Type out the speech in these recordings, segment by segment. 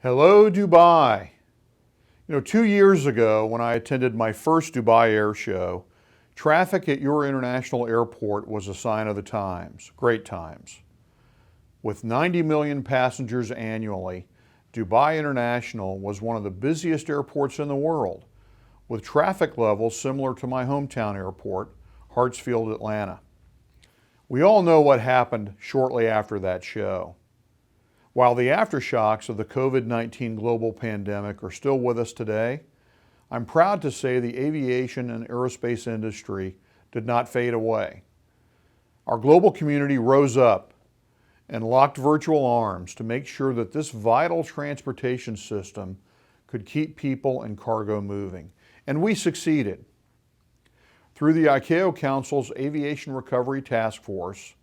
Hello, Dubai. 2 years ago when I attended my first Dubai Air Show, traffic at your international airport was a sign of the times, great times. With 90 million passengers annually, Dubai International was one of the busiest airports in the world, with traffic levels similar to my hometown airport, Hartsfield, Atlanta. We all know what happened shortly after that show. While the aftershocks of the COVID-19 global pandemic are still with us today, I'm proud to say the aviation and aerospace industry did not fade away. Our global community rose up and locked virtual arms to make sure that this vital transportation system could keep people and cargo moving. And we succeeded. Through the ICAO Council's Aviation Recovery Task Force,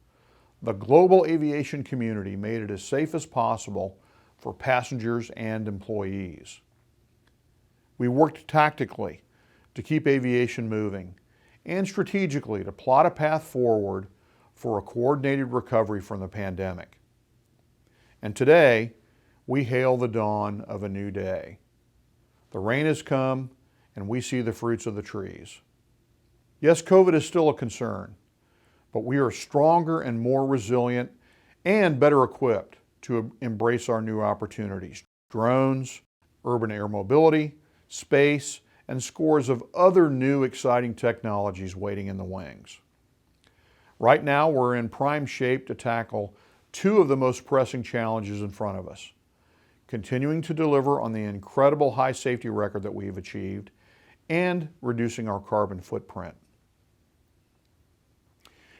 the global aviation community made it as safe as possible for passengers and employees. We worked tactically to keep aviation moving and strategically to plot a path forward for a coordinated recovery from the pandemic. And today, we hail the dawn of a new day. The rain has come and we see the fruits of the trees. Yes, COVID is still a concern, but we are stronger and more resilient and better equipped to embrace our new opportunities. Drones, urban air mobility, space, and scores of other new exciting technologies waiting in the wings. Right now, we're in prime shape to tackle two of the most pressing challenges in front of us: continuing to deliver on the incredible high safety record that we've achieved and reducing our carbon footprint.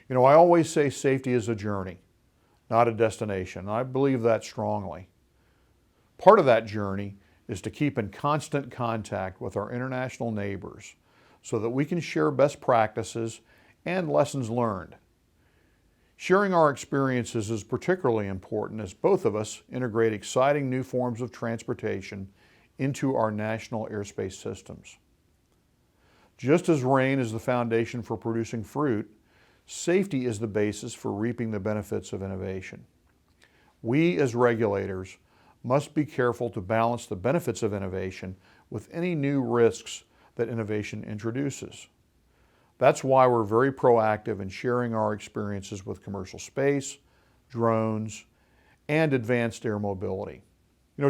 I always say safety is a journey, not a destination. I believe that strongly. Part of that journey is to keep in constant contact with our international neighbors so that we can share best practices and lessons learned. Sharing our experiences is particularly important as both of us integrate exciting new forms of transportation into our national airspace systems. Just as rain is the foundation for producing fruit, safety is the basis for reaping the benefits of innovation. We as regulators must be careful to balance the benefits of innovation with any new risks that innovation introduces. That's why we're very proactive in sharing our experiences with commercial space, drones, and advanced air mobility.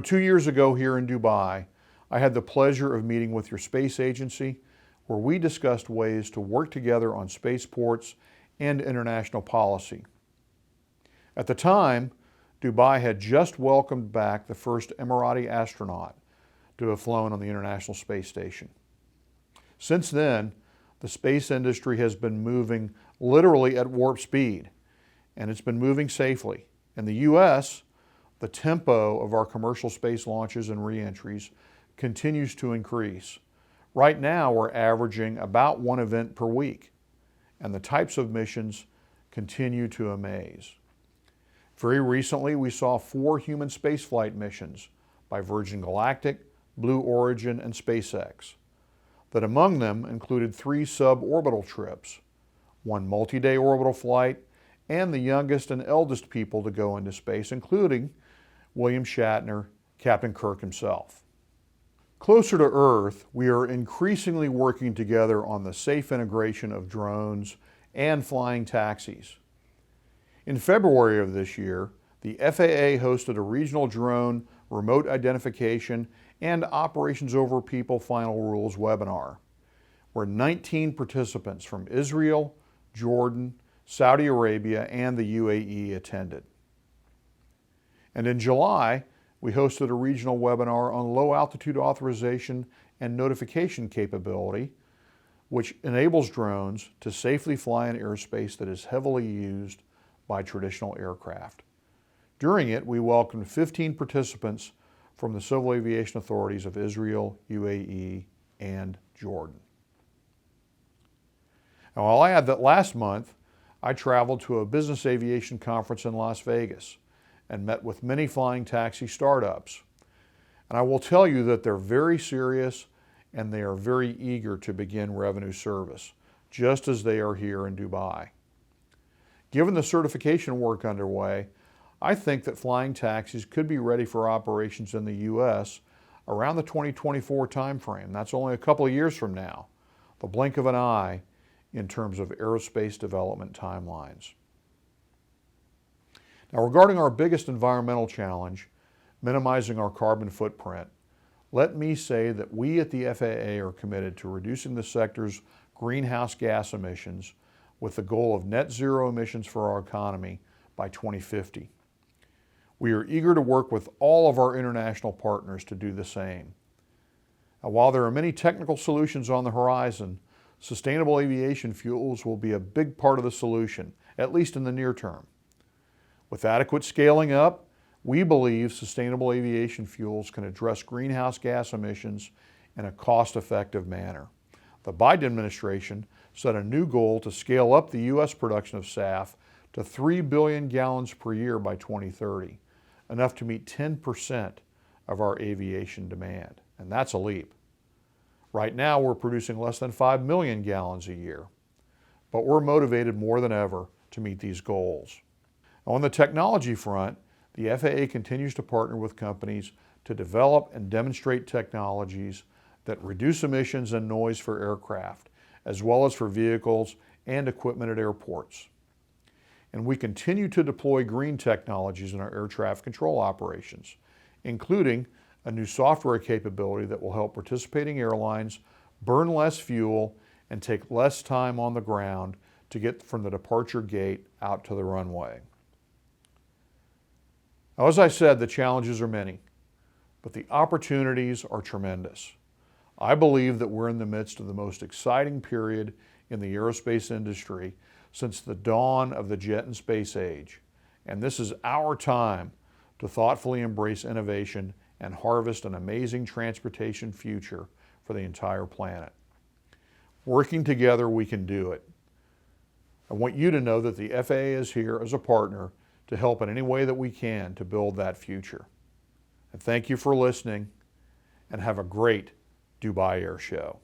2 years ago here in Dubai, I had the pleasure of meeting with your space agency, where we discussed ways to work together on spaceports and international policy. At the time, Dubai had just welcomed back the first Emirati astronaut to have flown on the International Space Station. Since then, the space industry has been moving literally at warp speed, and it's been moving safely. In the U.S., the tempo of our commercial space launches and re-entries continues to increase. Right now, we're averaging about one event per week, and the types of missions continue to amaze. Very recently, we saw 4 human spaceflight missions by Virgin Galactic, Blue Origin, and SpaceX, that among them included 3 suborbital trips, 1 multi-day orbital flight, and the youngest and eldest people to go into space, including William Shatner, Captain Kirk himself. Closer to Earth, we are increasingly working together on the safe integration of drones and flying taxis. In February of this year, the FAA hosted a regional drone remote identification and operations over people final rules webinar, where 19 participants from Israel, Jordan, Saudi Arabia, and the UAE attended. And in July, we hosted a regional webinar on low altitude authorization and notification capability, which enables drones to safely fly in airspace that is heavily used by traditional aircraft. During it, we welcomed 15 participants from the civil aviation authorities of Israel, UAE, and Jordan. Now, I'll add that last month, I traveled to a business aviation conference in Las Vegas and met with many flying taxi startups. And I will tell you that they're very serious and they are very eager to begin revenue service, just as they are here in Dubai. Given the certification work underway, I think that flying taxis could be ready for operations in the U.S. around the 2024 timeframe. That's only a couple of years from now, the blink of an eye in terms of aerospace development timelines. Now, regarding our biggest environmental challenge, minimizing our carbon footprint, let me say that we at the FAA are committed to reducing the sector's greenhouse gas emissions with the goal of net zero emissions for our economy by 2050. We are eager to work with all of our international partners to do the same. Now, while there are many technical solutions on the horizon, sustainable aviation fuels will be a big part of the solution, at least in the near term. With adequate scaling up, we believe sustainable aviation fuels can address greenhouse gas emissions in a cost-effective manner. The Biden administration set a new goal to scale up the U.S. production of SAF to 3 billion gallons per year by 2030, enough to meet 10% of our aviation demand, and that's a leap. Right now, we're producing less than 5 million gallons a year, but we're motivated more than ever to meet these goals. On the technology front, the FAA continues to partner with companies to develop and demonstrate technologies that reduce emissions and noise for aircraft, as well as for vehicles and equipment at airports. And we continue to deploy green technologies in our air traffic control operations, including a new software capability that will help participating airlines burn less fuel and take less time on the ground to get from the departure gate out to the runway. Now, as I said, the challenges are many, but the opportunities are tremendous. I believe that we're in the midst of the most exciting period in the aerospace industry since the dawn of the jet and space age, and this is our time to thoughtfully embrace innovation and harvest an amazing transportation future for the entire planet. Working together, we can do it. I want you to know that the FAA is here as a partner to help in any way that we can to build that future. And thank you for listening, and have a great Dubai Air Show.